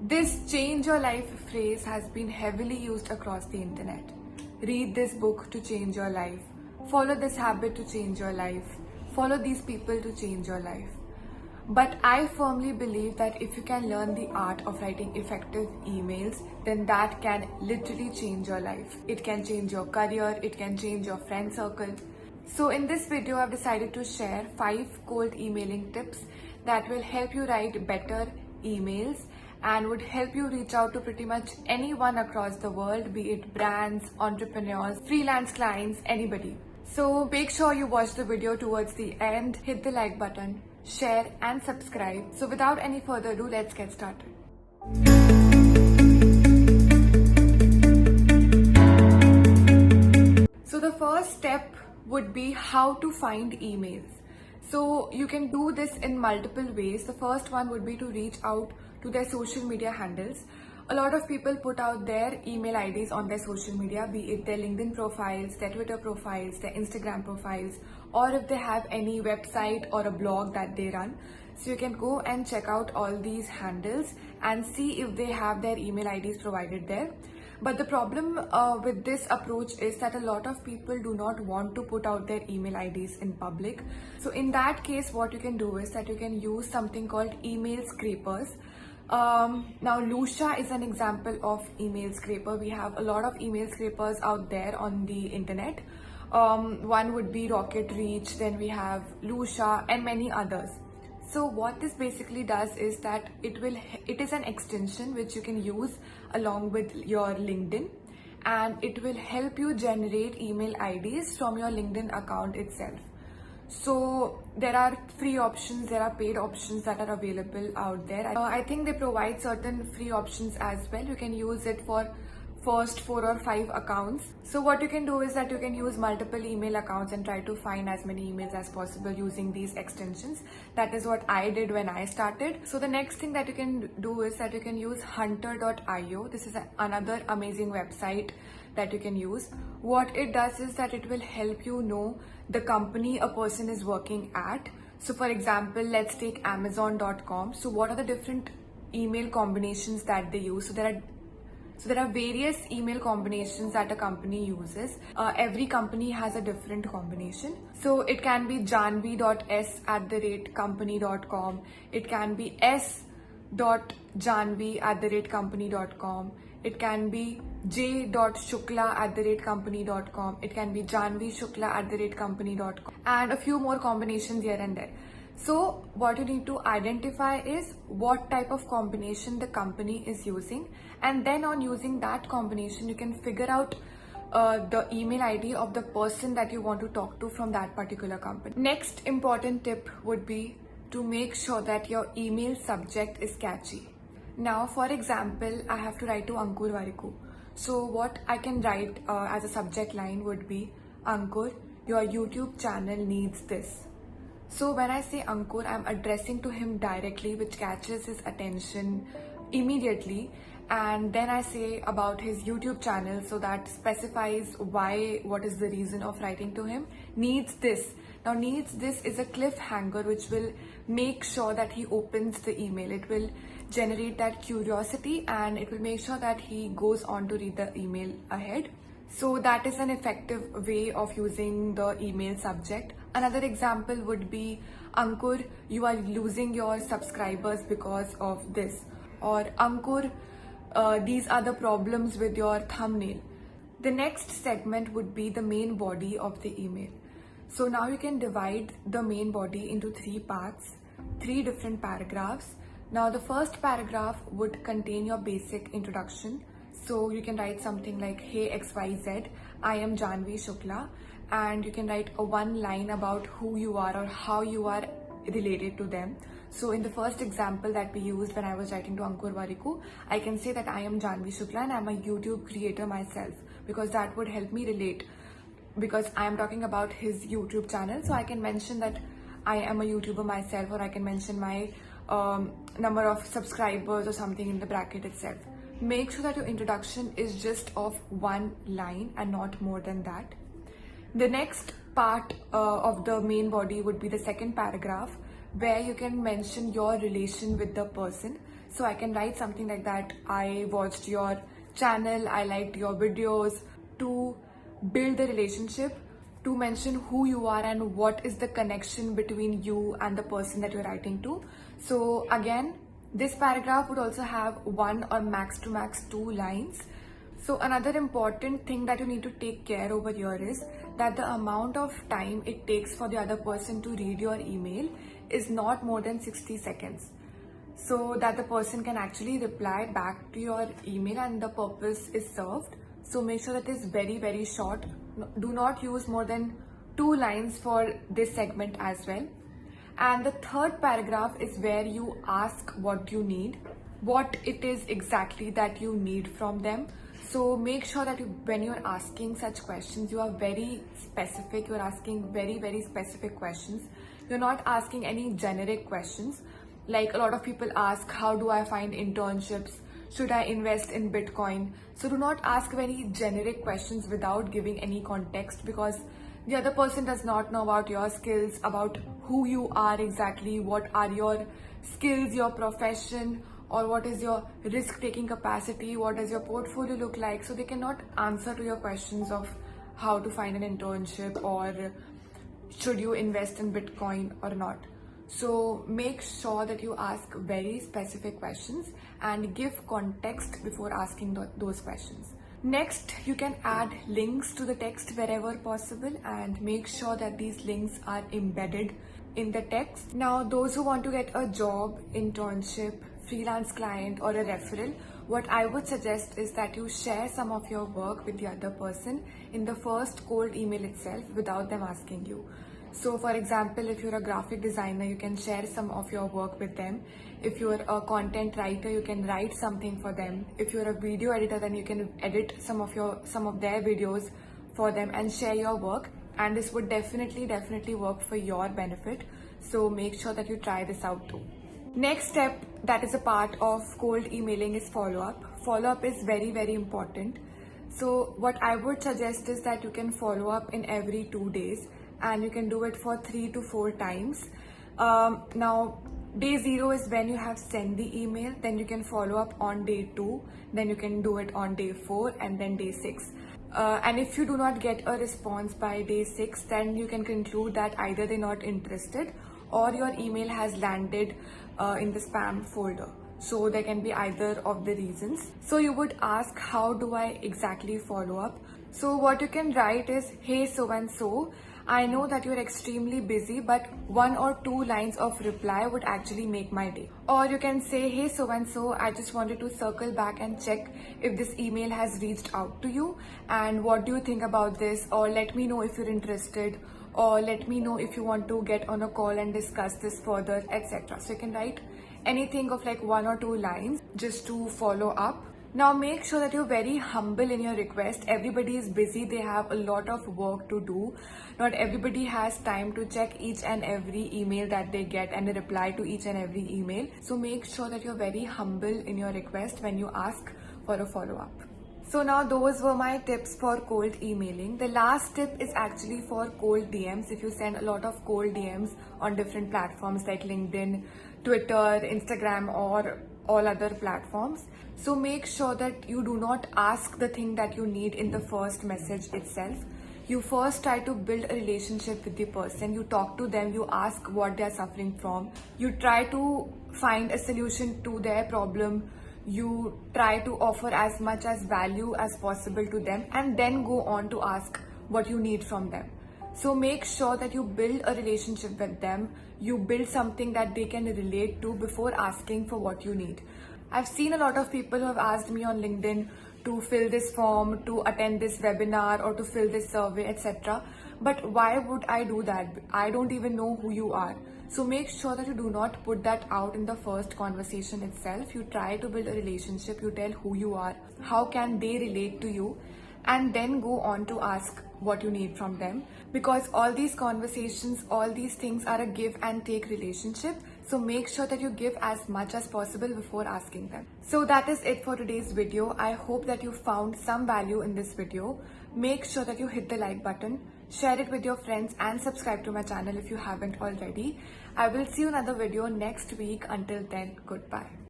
This change your life phrase has been heavily used across the internet. Read this book to change your life. Follow this habit to change your life. Follow these people to change your life. But I firmly believe that if you can learn the art of writing effective emails, then that can literally change your life. It can change your career, it can change your friend circle. So in this video, I've decided to share 5 cold emailing tips that will help you write better emails and would help you reach out to pretty much anyone across the world, be it brands, entrepreneurs, freelance clients, anybody. So make sure you watch the video towards the end, hit the like button, share and subscribe. So without any further ado, let's get started. So the first step would be how to find emails. So you can do this in multiple ways. The first one would be to reach out to their social media handles. A lot of people put out their email IDs on their social media, be it their LinkedIn profiles, their Twitter profiles, their Instagram profiles, or if they have any website or a blog that they run. So you can go and check out all these handles and see if they have their email IDs provided there. But the problem with this approach is that a lot of people do not want to put out their email IDs in public. So in that case, what you can do is that you can use something called email scrapers. Now Lucia is an example of email scraper. We have a lot of email scrapers out there on the internet. One would be Rocket Reach, then we have Lucia and many others. So what this basically does is that it is an extension which you can use along with your LinkedIn, and it will help you generate email IDs from your LinkedIn account itself. So there are free options, there are paid options that are available out there. I think they provide certain free options as well. You can use it for first 4 or 5 accounts. So what you can do is that you can use multiple email accounts and try to find as many emails as possible using these extensions. That is what I did when I started. So the next thing that you can do is that you can use hunter.io. This is another amazing website that you can use. What it does is that it will help you know the company a person is working at. So for example, let's take amazon.com. So what are the different email combinations that they use? So there are various email combinations that a company uses. Every company has a different combination. So it can be janhvi.s@company.com. It can be s.janhvi@company.com. It can be j.shukla@company.com. It can be janhvishukla@company.com, and a few more combinations here and there. So what you need to identify is what type of combination the company is using, and then on using that combination you can figure out the email ID of the person that you want to talk to from that particular company. Next important tip would be to make sure that your email subject is catchy. Now for example, I have to write to Ankur Variku. So what I can write as a subject line would be, Ankur, your YouTube channel needs this. So when I say Ankur, I'm addressing to him directly, which catches his attention immediately. And then I say about his YouTube channel, so that specifies what is the reason of writing to him. Needs this. Now needs this is a cliffhanger which will make sure that he opens the email. It will generate that curiosity and it will make sure that he goes on to read the email ahead. So that is an effective way of using the email subject. Another example would be, Ankur, you are losing your subscribers because of this. Or Ankur, these are the problems with your thumbnail. The next segment would be the main body of the email. So now you can divide the main body into 3 parts, 3 different paragraphs. Now the first paragraph would contain your basic introduction. So you can write something like, hey XYZ, I am Janhvi Shukla, and you can write a 1 line about who you are or how you are related to them. So in the first example that we used when I was writing to Ankur Variku, I can say that I am Janhvi Shukla and I'm a YouTube creator myself, because that would help me relate, because I am talking about his YouTube channel. So I can mention that I am a YouTuber myself, or I can mention my number of subscribers or something in the bracket itself. Make sure that your introduction is just of 1 line and not more than that. The next part of the main body would be the second paragraph, where you can mention your relation with the person. So I can write something like that: I watched your channel, I liked your videos, to build the relationship, to mention who you are and what is the connection between you and the person that you're writing to. So again, this paragraph would also have one or max to max 2 lines. So another important thing that you need to take care over here is that the amount of time it takes for the other person to read your email is not more than 60 seconds, so that the person can actually reply back to your email and the purpose is served. So make sure that it is very, very short. Do not use more than 2 lines for this segment as well. And the third paragraph is where you ask what you need, what it is exactly that you need from them. So make sure that when you're asking such questions, you are very specific. You're asking very, very specific questions. You're not asking any generic questions. Like a lot of people ask, how do I find internships? Should I invest in Bitcoin? So do not ask very generic questions without giving any context, because the other person does not know about your skills, about who you are exactly, what are your skills, your profession, or what is your risk-taking capacity, what does your portfolio look like. So they cannot answer to your questions of how to find an internship or should you invest in Bitcoin or not. So make sure that you ask very specific questions and give context before asking those questions. Next, you can add links to the text wherever possible and make sure that these links are embedded in the text. Now, those who want to get a job, internship, freelance client or a referral, what I would suggest is that you share some of your work with the other person in the first cold email itself without them asking you. So for example, if you're a graphic designer, you can share some of your work with them. If you're a content writer, you can write something for them. If you're a video editor, then you can edit some of their videos for them and share your work. And this would definitely work for your benefit. So make sure that you try this out too. Next step that is a part of cold emailing is follow-up. Follow-up is very, very important. So what I would suggest is that you can follow up in every 2 days, and you can do it for 3 to 4 times. Now, day 0 is when you have sent the email, then you can follow up on day 2, then you can do it on day 4 and then day 6. And if you do not get a response by day 6, then you can conclude that either they're not interested or your email has landed in the spam folder. So there can be either of the reasons. So you would ask, how do I exactly follow up? So what you can write is, hey so and so, I know that you're extremely busy, but 1 or 2 lines of reply would actually make my day. Or you can say, hey so and so, I just wanted to circle back and check if this email has reached out to you and what do you think about this, or let me know if you're interested, or let me know if you want to get on a call and discuss this further, etc. So you can write anything of like 1 or 2 lines just to follow up. Now make sure that you're very humble in your request. Everybody is busy, they have a lot of work to do. Not everybody has time to check each and every email that they get and reply to each and every email. So make sure that you're very humble in your request when you ask for a follow-up. So now those were my tips for cold emailing. The last tip is actually for cold DMs. If you send a lot of cold DMs on different platforms like LinkedIn, Twitter, Instagram, or all other platforms. So make sure that you do not ask the thing that you need in the first message itself. You first try to build a relationship with the person. You talk to them, you ask what they are suffering from. You try to find a solution to their problem. You try to offer as much as value as possible to them and then go on to ask what you need from them. So make sure that you build a relationship with them. You build something that they can relate to before asking for what you need. I've seen a lot of people who have asked me on LinkedIn to fill this form, to attend this webinar, or to fill this survey, etc. But why would I do that? I don't even know who you are. So make sure that you do not put that out in the first conversation itself. You try to build a relationship, you tell who you are, how can they relate to you, and then go on to ask what you need from them. Because all these conversations, all these things are a give and take relationship. So make sure that you give as much as possible before asking them. So that is it for today's video. I hope that you found some value in this video. Make sure that you hit the like button, share it with your friends, and subscribe to my channel if you haven't already. I will see you in another video next week. Until then, goodbye.